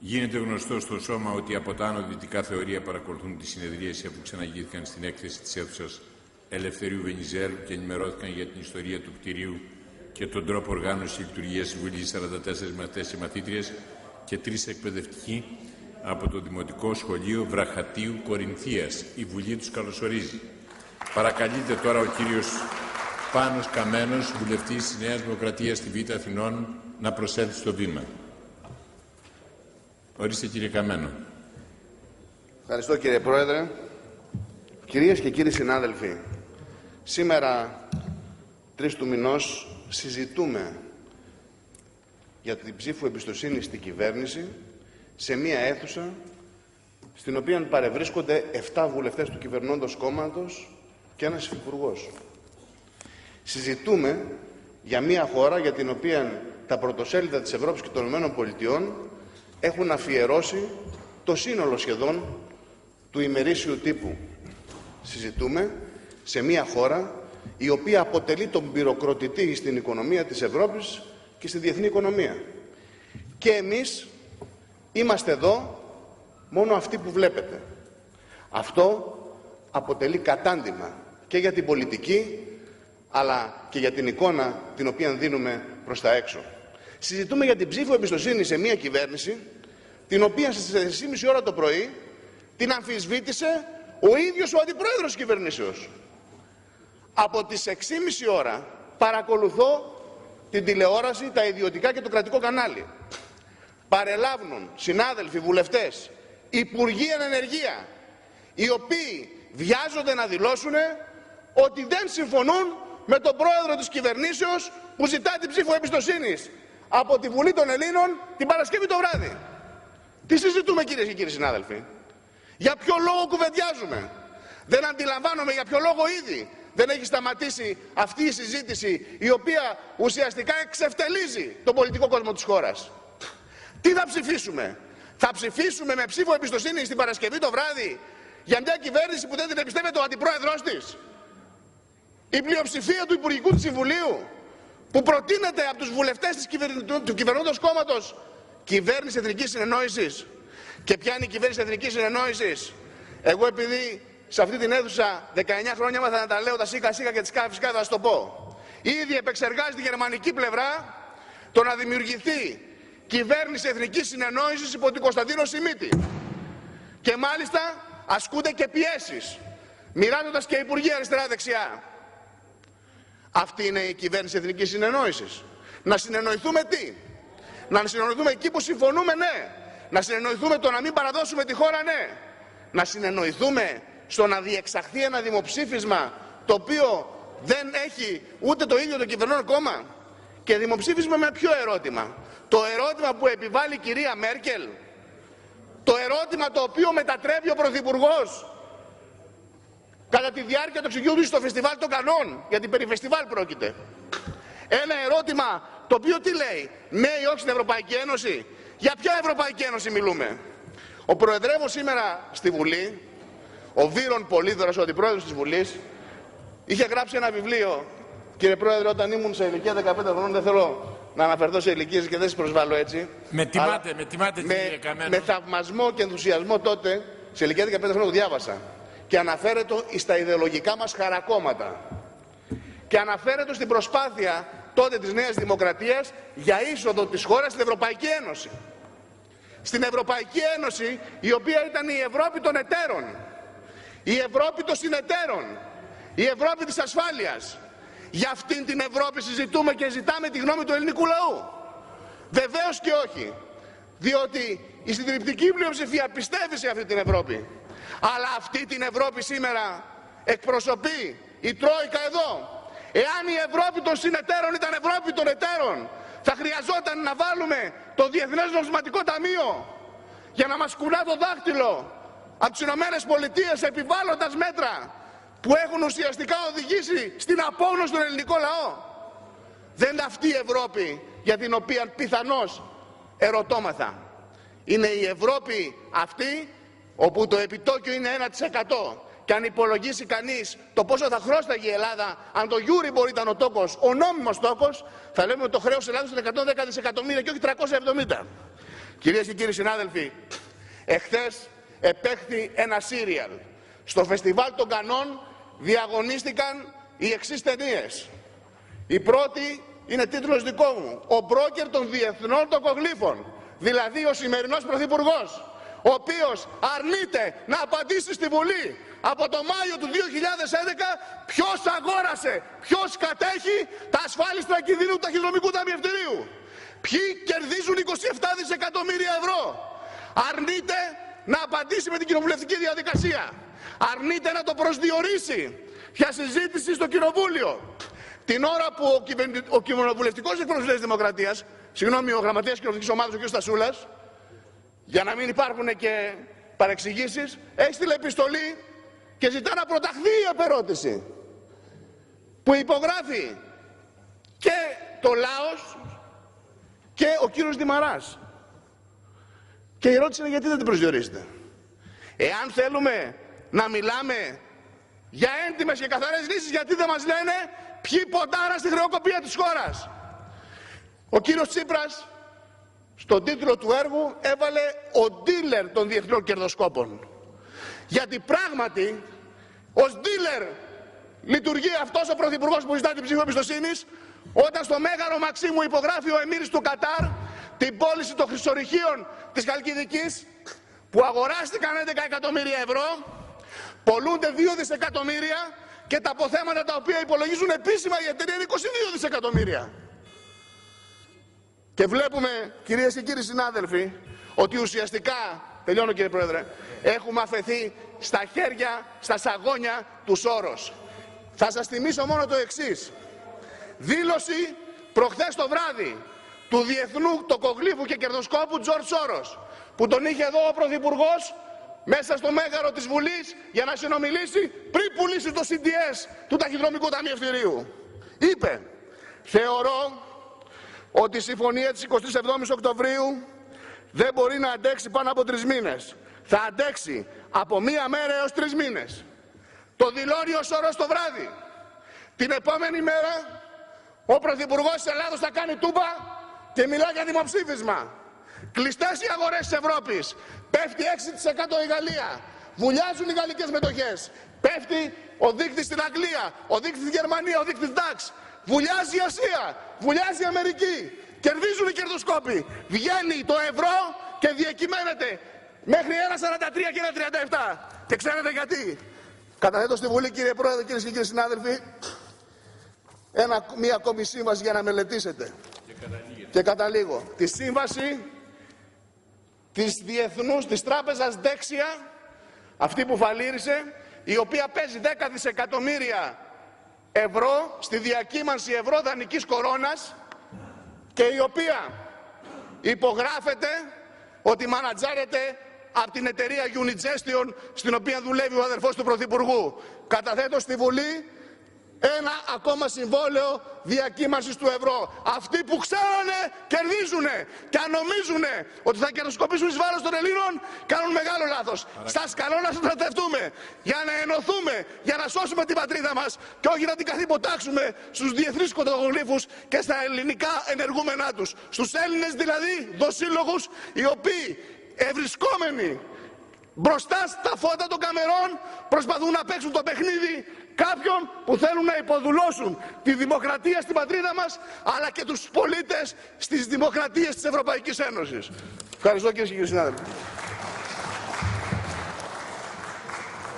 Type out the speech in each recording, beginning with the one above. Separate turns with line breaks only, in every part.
Γίνεται γνωστό στο Σώμα ότι από τα άνω δυτικά θεωρία παρακολουθούν τη συνεδρίαση αφού ξαναγίνθηκαν στην έκθεση της αίθουσας Ελευθερίου Βενιζέλου και ενημερώθηκαν για την ιστορία του κτηρίου και τον τρόπο οργάνωσης λειτουργίας της Βουλής 44 μαθητές και μαθήτριες και 3 εκπαιδευτικοί από το Δημοτικό Σχολείο Βραχατίου Κορινθίας. Η Βουλή τους καλωσορίζει. Παρακαλείται τώρα ο κύριος Πάνος Καμένος, βουλευτής της Νέας Δημοκρατίας στη Β' Αθηνών, να προσέλθει στο βήμα. Ορίστε κύριε Καμένο.
Ευχαριστώ κύριε Πρόεδρε. Κυρίες και κύριοι συνάδελφοι, σήμερα 3 του μηνός συζητούμε για την ψήφο εμπιστοσύνη στην κυβέρνηση σε μία αίθουσα στην οποία παρευρίσκονται 7 βουλευτές του κυβερνώντος κόμματος και ένας υφυπουργός. Συζητούμε για μία χώρα για την οποία τα πρωτοσέλιδα της Ευρώπης και των ΗΠΑ έχουν αφιερώσει το σύνολο σχεδόν του ημερήσιου τύπου. Συζητούμε σε μία χώρα η οποία αποτελεί τον πυροκροτητή στην οικονομία της Ευρώπης και στη διεθνή οικονομία. Και εμείς είμαστε εδώ μόνο αυτοί που βλέπετε. Αυτό αποτελεί κατάντημα και για την πολιτική αλλά και για την εικόνα την οποία δίνουμε προς τα έξω. Συζητούμε για την ψήφο εμπιστοσύνη σε μια κυβέρνηση την οποία στις 4:30 ώρα το πρωί την αμφισβήτησε ο ίδιος ο αντιπρόεδρος της κυβερνήσεως. Από τις 6:30 ώρα παρακολουθώ την τηλεόραση, τα ιδιωτικά και το κρατικό κανάλι. Παρελάβουν συνάδελφοι βουλευτές, υπουργοί εν ενεργεία, οι οποίοι βιάζονται να δηλώσουν ότι δεν συμφωνούν με τον πρόεδρο της κυβερνήσεως που ζητά την ψήφο εμπιστοσύνης από τη Βουλή των Ελλήνων την Παρασκευή το βράδυ. Τι συζητούμε κυρίες και κύριοι συνάδελφοι? Για ποιο λόγο κουβεντιάζουμε? Δεν αντιλαμβάνομαι για ποιο λόγο ήδη δεν έχει σταματήσει αυτή η συζήτηση η οποία ουσιαστικά εξευτελίζει τον πολιτικό κόσμο της χώρας. Τι θα ψηφίσουμε? Θα ψηφίσουμε με ψήφο εμπιστοσύνη την Παρασκευή το βράδυ για μια κυβέρνηση που δεν την εμπιστεύεται ο αντιπρόεδρος της? Η πλειοψηφία του Υπουργικού του Συμβουλίου που προτείνεται από τους βουλευτές του κυβερνώντος κόμματος κυβέρνηση Εθνικής Συνεννόησης. Και ποια είναι η κυβέρνηση Εθνικής Συνεννόησης? Εγώ επειδή σε αυτή την αίθουσα 19 χρόνια έμαθα να τα λέω τα σίκα σίκα και τις φυσικά θα σας το πω. Ήδη επεξεργάζει τη γερμανική πλευρά το να δημιουργηθεί κυβέρνηση Εθνικής Συνεννόησης υπό την Κωνσταντίνο Σιμίτη. Και μάλιστα ασκούνται και πιέσεις, μοιράζοντας και υπουργοί αριστερά-δεξιά. Αυτή είναι η κυβέρνηση Εθνικής Συνεννόησης. Να συνεννοηθούμε τι? Να συνεννοηθούμε εκεί που συμφωνούμε, ναι. Να συνεννοηθούμε το να μην παραδώσουμε τη χώρα, ναι. Να συνεννοηθούμε στο να διεξαχθεί ένα δημοψήφισμα το οποίο δεν έχει ούτε το ίδιο το κυβερνών κόμμα. Και δημοψήφισμα με ποιο ερώτημα? Το ερώτημα που επιβάλλει η κυρία Μέρκελ. Το ερώτημα το οποίο μετατρέπει ο Πρωθυπουργός κατά τη διάρκεια του εξηγείου του στο φεστιβάλ των Κανών, γιατί περί φεστιβάλ πρόκειται. Ένα ερώτημα το οποίο τι λέει? Ναι ή όχι στην Ευρωπαϊκή Ένωση? Για ποια Ευρωπαϊκή Ένωση μιλούμε? Ο προεδρεύων σήμερα στη Βουλή, ο Βύρον Πολύδωρας, ο αντιπρόεδρος της Βουλής, είχε γράψει ένα βιβλίο. Κύριε Πρόεδρε, όταν ήμουν σε ηλικία 15 χρόνων, δεν θέλω να αναφερθώ σε ηλικίες και δεν σας προσβάλλω έτσι.
Με τιμάτε κύριε Καμένο.
Με θαυμασμό και ενθουσιασμό τότε, σε ηλικία 15 χρόνων το διάβασα. Και αναφέρεται στα ιδεολογικά μας χαρακόμματα. Και αναφέρεται στην προσπάθεια τότε της Νέας Δημοκρατίας για είσοδο της χώρας στην Ευρωπαϊκή Ένωση. Στην Ευρωπαϊκή Ένωση, η οποία ήταν η Ευρώπη των εταίρων, η Ευρώπη των συνεταίρων, η Ευρώπη της ασφάλειας. Για αυτήν την Ευρώπη συζητούμε και ζητάμε τη γνώμη του ελληνικού λαού? Βεβαίως και όχι. Διότι η συντριπτική πλειοψηφία πιστεύει σε αυτή την Ευρώπη. Αλλά αυτή την Ευρώπη σήμερα εκπροσωπεί η Τρόικα εδώ. Εάν η Ευρώπη των συνεταίρων ήταν Ευρώπη των εταίρων, θα χρειαζόταν να βάλουμε το Διεθνές Νομισματικό Ταμείο για να μας κουνά το δάχτυλο από τις ΗΠΑ επιβάλλοντας μέτρα που έχουν ουσιαστικά οδηγήσει στην απόγνωση των ελληνικό λαό. Δεν είναι αυτή η Ευρώπη για την οποία πιθανώς ερωτώμαθα. Είναι η Ευρώπη αυτή όπου το επιτόκιο είναι 1%. Και αν υπολογίσει κανείς το πόσο θα χρώσταγε η Ελλάδα, αν το Euribor ήταν ο τόκος, ο νόμιμος τόκος, θα λέμε ότι το χρέος της Ελλάδας είναι 110 δισεκατομμύρια και όχι 370. Κυρίες και κύριοι συνάδελφοι, εχθές επέχθη ένα σύριαλ. Στο Φεστιβάλ των Κανών διαγωνίστηκαν οι εξής ταινίες. Η πρώτη είναι τίτλος δικό μου, ο μπρόκερ των διεθνών τοκογλύφων, δηλαδή ο σημερινός Πρωθυπουργός, ο οποίος αρνείται να απαντήσει στη Βουλή από το Μάιο του 2011 ποιος αγόρασε, ποιος κατέχει τα ασφάλιστρα κινδύνου του ταχυδρομικού ταμιευτηρίου. Ποιοι κερδίζουν 27 δισεκατομμύρια ευρώ. Αρνείται να απαντήσει με την κοινοβουλευτική διαδικασία. Αρνείται να το προσδιορίσει για συζήτηση στο Κοινοβούλιο. Την ώρα που ο κοινοβουλευτικός εκπρόσωπος της Δημοκρατίας, ο γραμματέας κοινοβουλευτικής ομάδας, ο κ. Στασούλας, για να μην υπάρχουν και παρεξηγήσεις, έστειλε επιστολή και ζητά να προταχθεί η επερώτηση που υπογράφει και το Λάος και ο κύριος Δημαράς. Και η ερώτηση είναι γιατί δεν την προσδιορίζετε. Εάν θέλουμε να μιλάμε για έντιμες και καθαρές λύσεις, γιατί δεν μας λένε ποιοι ποντάραν στη χρεοκοπία της χώρας. Ο κύριος Τσίπρας στον τίτλο του έργου έβαλε ο ντίλερ των διεθνών κερδοσκόπων. Γιατί πράγματι ως ντίλερ λειτουργεί αυτός ο πρωθυπουργός που ζητά την ψήφο εμπιστοσύνης, όταν στο Μέγαρο Μαξίμου υπογράφει ο Εμμύρης του Κατάρ την πώληση των χρυσορυχείων της Χαλκιδικής που αγοράστηκαν 11 εκατομμύρια ευρώ, πολλούνται 2 δισεκατομμύρια και τα αποθέματα τα οποία υπολογίζουν επίσημα η εταιρεία είναι 22 δισεκατομμύρια. Και βλέπουμε, κυρίες και κύριοι συνάδελφοι, ότι ουσιαστικά, τελειώνω κύριε Πρόεδρε, έχουμε αφαιθεί στα χέρια, στα σαγόνια του Σόρος. Θα σας θυμίσω μόνο το εξής. Δήλωση προχθές το βράδυ του διεθνού τοκογλύφου και κερδοσκόπου Τζορτζ Σόρος, που τον είχε εδώ ο Πρωθυπουργός μέσα στο μέγαρο της Βουλής για να συνομιλήσει πριν πουλήσει το CDS του ταχυδρομικού ταμιευτηρίου. Είπε, θεωρώ ότι η συμφωνία της 27ης Οκτωβρίου δεν μπορεί να αντέξει πάνω από 3 μήνες. Θα αντέξει από 1 μέρα έως 3 μήνες. Το δηλώνει ο Σόρος το βράδυ. Την επόμενη μέρα ο Πρωθυπουργός της Ελλάδος θα κάνει τούμπα και μιλά για δημοψήφισμα. Κλειστές οι αγορές της Ευρώπης. Πέφτει 6% η Γαλλία. Βουλιάζουν οι γαλλικές μετοχές. Πέφτει ο δείκτης στην Αγγλία, ο δείκτης στην Γερμανία, ο δείκτης DAX. Βουλιάζει η Ασία, βουλιάζει η Αμερική. Κερδίζουν οι κερδοσκόποι. Βγαίνει το ευρώ και διακυμαίνεται μέχρι 1,43 και 1,37. Και ξέρετε γιατί? Καταθέτω στη Βουλή, κύριε Πρόεδρε, κυρίες και κύριοι συνάδελφοι, μία ακόμη σύμβαση για να μελετήσετε. Και καταλήγω. Τη σύμβαση της τράπεζας Δέξια, αυτή που φαλήρισε, η οποία παίζει 10 δισεκατομμύρια ευρώ στη διακύμανση ευρώ δανεικής κορώνας και η οποία υπογράφεται ότι μανατζάρεται από την εταιρεία Unigestion, στην οποία δουλεύει ο αδερφός του Πρωθυπουργού. Καταθέτω στη Βουλή ένα ακόμα συμβόλαιο διακύμανσης του ευρώ. Αυτοί που ξέρουνε κερδίζουνε και αν νομίζουνε ότι θα κερδοσκοπήσουν εις βάρος των Ελλήνων κάνουν μεγάλο λάθος. Σας καλώ να στρατευτούμε για να ενωθούμε, για να σώσουμε την πατρίδα μας και όχι να την καθυποτάξουμε στους διεθνείς κοντογλύφους και στα ελληνικά ενεργούμενά τους. Στους Έλληνες δηλαδή δοσύλλογους, οι οποίοι ευρισκόμενοι μπροστά στα φώτα των καμερών προσπαθούν να παίξουν το παιχνίδι κάποιων που θέλουν να υποδουλώσουν τη δημοκρατία στην πατρίδα μας, αλλά και τους πολίτες στις δημοκρατίες της Ευρωπαϊκής Ένωσης. Ευχαριστώ κυρίες και κύριοι συνάδελφοι.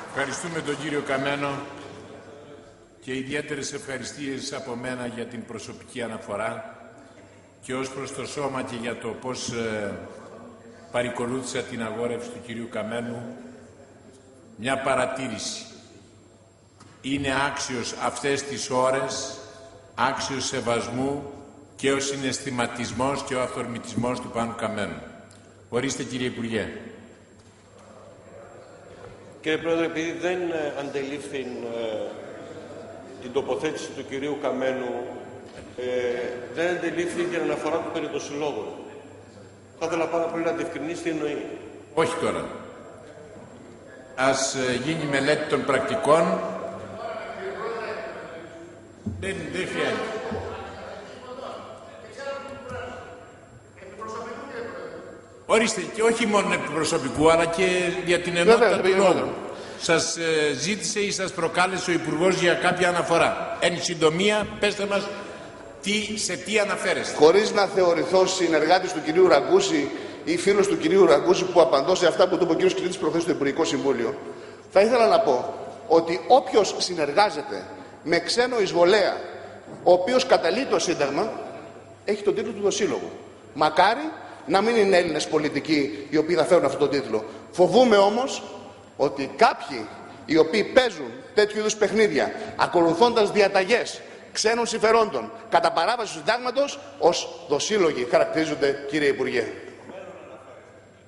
Ευχαριστούμε τον κύριο Καμένο και ιδιαίτερες ευχαριστίες από μένα για την προσωπική αναφορά και ως προς το σώμα και για το πώς παρακολούθησα την αγόρευση του κυρίου Καμένου. Μια παρατήρηση. Είναι άξιος αυτές τις ώρες, άξιος σεβασμού και ο συναισθηματισμός και ο αυθορμητισμός του Πάνου Καμένου. Ορίστε κύριε Υπουργέ.
Κύριε Πρόεδρε, επειδή δεν αντελήφθη την τοποθέτηση του κυρίου Καμένου, δεν αντελήφθη την αναφορά του περί των συλλόγων. Θα ήθελα πάρα πολύ να διευκρινίσει τι εννοεί.
Όχι τώρα. Ας γίνει μελέτη των πρακτικών. Δεν φιάνει. Ορίστε, και όχι μόνο επί προσωπικού, αλλά και για την ενότητα του λόγου. Σας ζήτησε ή σας προκάλεσε ο Υπουργός για κάποια αναφορά. Εν συντομία, πέστε μας σε τι αναφέρεστε.
Χωρίς να θεωρηθώ συνεργάτης του κυρίου Ραγκούση ή φίλος του κυρίου Ραγκούση που απαντώ σε αυτά που του είπε ο κύριος Κιλίτης προχθές στο Υπουργικό Συμβούλιο, θα ήθελα να πω ότι όποιος συνεργάζεται με ξένο εισβολέα, ο οποίος καταλύει το Σύνταγμα, έχει τον τίτλο του δοσύλλογου. Μακάρι να μην είναι Έλληνες πολιτικοί οι οποίοι θα φέρουν αυτόν τον τίτλο. Φοβούμαι όμως ότι κάποιοι οι οποίοι παίζουν τέτοιου είδους παιχνίδια, ακολουθώντας διαταγές ξένων συμφερόντων κατά παράβαση του Συντάγματος, ως δοσύλλογοι χαρακτηρίζονται, κύριε Υπουργέ.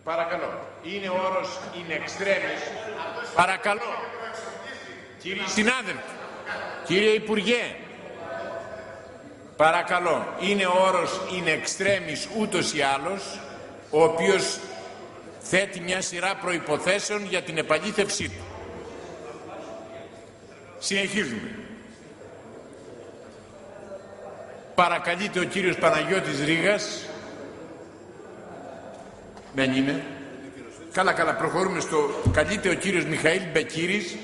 Παρακαλώ. Είναι ο όρος in extremis. Παρακαλώ. Κύριοι συνάδελφοι, κύριε Υπουργέ, παρακαλώ. Είναι ο όρος in extremis ούτως ή άλλως, ο οποίος θέτει μια σειρά προϋποθέσεων για την επαλήθευσή του. Συνεχίζουμε. Παρακαλείται ο κύριος Παναγιώτης Ρήγας. Δεν είναι. Καλά, προχωρούμε στο... Καλείται ο κύριος Μιχαήλ Μπεκύρης.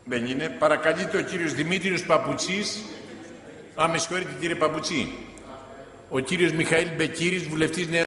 Δεν είναι. Παρακαλείται ο κύριος Δημήτριος Παπουτσής. Με συγχωρείτε κύριε Παπουτσί. Ο κύριος Μιχαήλ Μπεκύρης, βουλευτής Νέα